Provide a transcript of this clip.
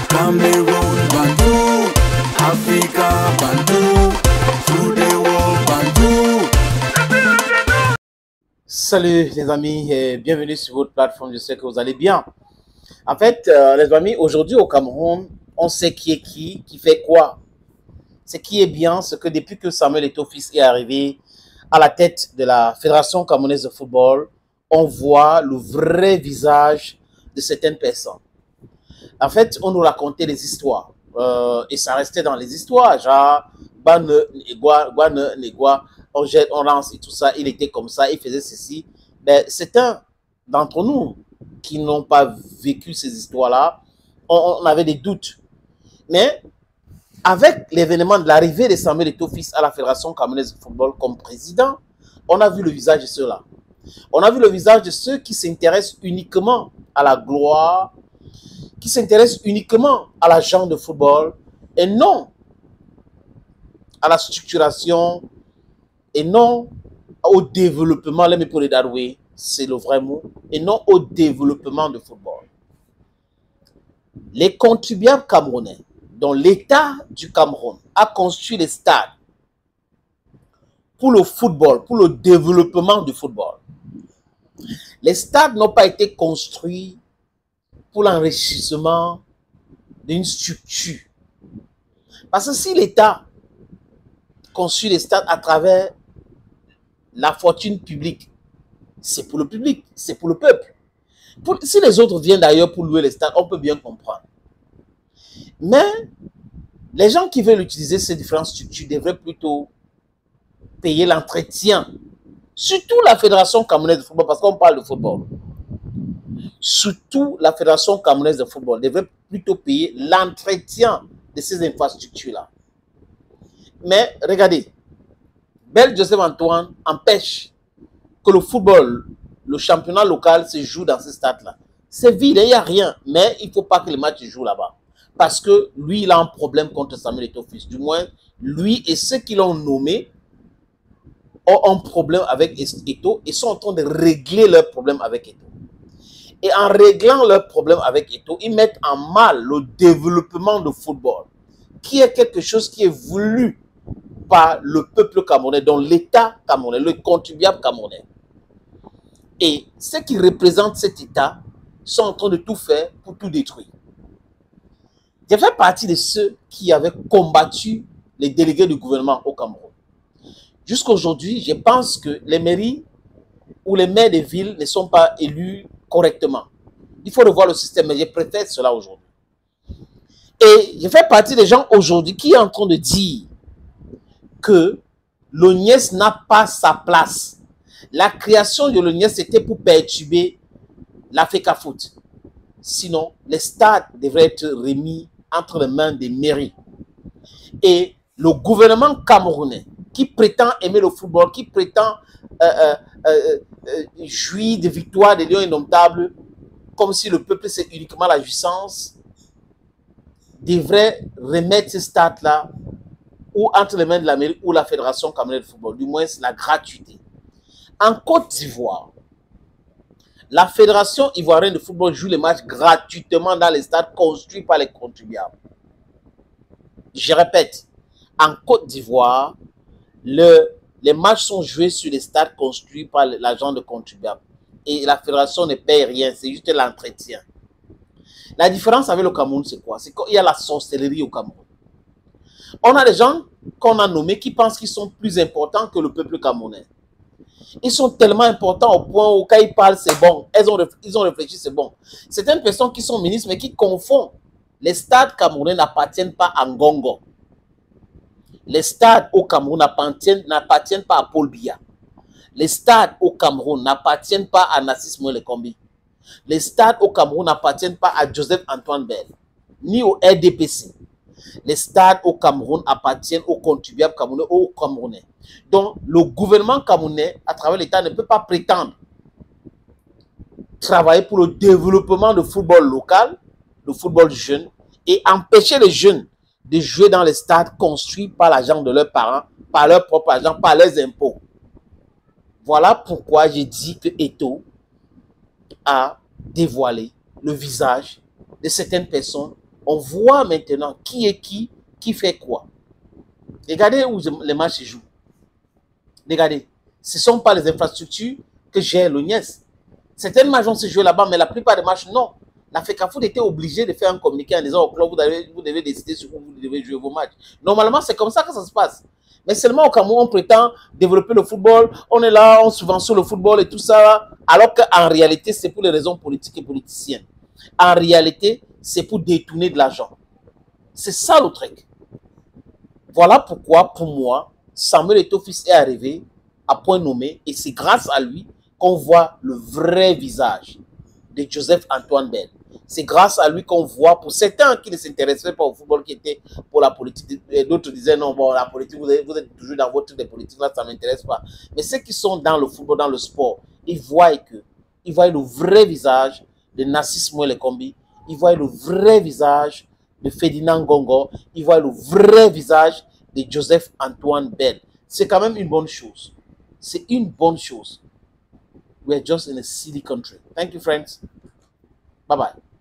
Cameroon Bandou, Africa Bandou, through the world Bandou. Salut les amis et bienvenue sur votre plateforme, je sais que vous allez bien. En fait, les amis, aujourd'hui au Cameroun, on sait qui est qui fait quoi. Ce qui est bien, c'est que depuis que Samuel Eto'o-Fils est arrivé à la tête de la Fédération camerounaise de football, on voit le vrai visage de certaines personnes. En fait, on nous racontait des histoires et ça restait dans les histoires, genre, on jette, on lance et tout ça, il était comme ça, il faisait ceci. Ben, certains d'entre nous qui n'ont pas vécu ces histoires-là, on avait des doutes. Mais avec l'événement de l'arrivée de Samuel Eto'o-Fils à la Fédération camerounaise de football comme président, on a vu le visage de ceux-là. On a vu le visage de ceux qui s'intéressent uniquement à la gloire, qui s'intéressent uniquement à l'agent de football et non à la structuration et non au développement, c'est le vrai mot, et non au développement de football. Les contribuables camerounais, dont l'État du Cameroun a construit les stades pour le football, pour le développement du football. Les stades n'ont pas été construits pour l'enrichissement d'une structure. Parce que si l'État construit les stades à travers la fortune publique, c'est pour le public, c'est pour le peuple. Si les autres viennent d'ailleurs pour louer les stades, on peut bien comprendre. Mais les gens qui veulent utiliser ces différentes structures devraient plutôt payer l'entretien. Surtout la Fédération camerounaise de football, parce qu'on parle de football. Surtout la Fédération camerounaise de football devrait plutôt payer l'entretien de ces infrastructures-là. Mais regardez, Bel Joseph Antoine empêche que le football, le championnat local se joue dans ces stades-là. C'est vide, il n'y a rien, mais il ne faut pas que les matchs se jouent là-bas. Parce que lui, il a un problème contre Samuel Eto'o-Fils. Du moins, lui et ceux qui l'ont nommé ont un problème avec Eto'o et sont en train de régler leur problème avec Eto'o. Et en réglant leur problème avec Eto'o, ils mettent en mal le développement du football, qui est quelque chose qui est voulu par le peuple camerounais, dont l'État camerounais, le contribuable camerounais. Et ceux qui représentent cet État sont en train de tout faire pour tout détruire. J'ai fait partie de ceux qui avaient combattu les délégués du gouvernement au Cameroun. Jusqu'à aujourd'hui, je pense que les mairies ou les maires des villes ne sont pas élus correctement. Il faut revoir le système, mais je préfère cela aujourd'hui. Et je fais partie des gens aujourd'hui qui est en train de dire que l'ONIES n'a pas sa place. La création de l'ONIES était pour perturber l'Africa Foot. Sinon, les stades devraient être remis entre les mains des mairies. Et le gouvernement camerounais, qui prétend aimer le football, qui prétend jouir de victoires des lions indomptables, comme si le peuple c'est uniquement la jouissance, devrait remettre ce stade-là ou entre les mains de la mairie ou la Fédération camerounaise de football, du moins c'est la gratuité. En Côte d'Ivoire, la Fédération ivoirienne de football joue les matchs gratuitement dans les stades construits par les contribuables. Je répète, en Côte d'Ivoire, les matchs sont joués sur les stades construits par l'agent de contribuable. Et la fédération ne paye rien, c'est juste l'entretien. La différence avec le Cameroun, c'est quoi? C'est qu'il y a la sorcellerie au Cameroun. On a des gens qu'on a nommés qui pensent qu'ils sont plus importants que le peuple camerounais. Ils sont tellement importants au point où quand ils parlent, c'est bon. Ils ont réfléchi, c'est bon. Certaines personnes qui sont ministres, mais qui confondent. Les stades camerounais n'appartiennent pas à Ngongo. Les stades au Cameroun n'appartiennent pas à Paul Biya. Les stades au Cameroun n'appartiennent pas à Nassis Moelekombi. Les stades au Cameroun n'appartiennent pas à Joseph Antoine Bell, ni au RDPC. Les stades au Cameroun appartiennent aux contribuables camerounais, aux Camerounais. Donc, le gouvernement camerounais, à travers l'État, ne peut pas prétendre travailler pour le développement du football local, le football jeune, et empêcher les jeunes de jouer dans les stades construits par l'argent de leurs parents, par leur propre argent, par leurs impôts. Voilà pourquoi j'ai dit que Eto'o a dévoilé le visage de certaines personnes On voit maintenant qui est qui fait quoi. Regardez où les matchs se jouent. Regardez, ce ne sont pas les infrastructures que gère l'ONIES. Certaines matchs vont se jouer là-bas, mais la plupart des matchs, non. La FECAFOOT était obligée de faire un communiqué en disant au club, vous devez décider sur où vous devez jouer vos matchs. Normalement, c'est comme ça que ça se passe. Mais seulement au Cameroun, on prétend développer le football, on est là, on subventionne le football et tout ça, alors qu'en réalité, c'est pour les raisons politiques et politiciennes. En réalité, c'est pour détourner de l'argent. C'est ça le truc. Voilà pourquoi, pour moi, Samuel Eto'o-Fils est arrivé à point nommé, et c'est grâce à lui qu'on voit le vrai visage de Joseph-Antoine Bell. C'est grâce à lui qu'on voit, pour certains qui ne s'intéressaient pas au football, qui étaient pour la politique, d'autres disaient non, bon, la politique, vous êtes toujours dans votre truc de politique, là, ça ne m'intéresse pas. Mais ceux qui sont dans le football, dans le sport, ils voient le vrai visage de Narcisse Moué-Lekombi, ils voient le vrai visage de Ferdinand Gongo, ils voient le vrai visage de Joseph-Antoine Bell. C'est quand même une bonne chose. C'est une bonne chose. We are just in a silly country. Thank you, friends. Bye-bye.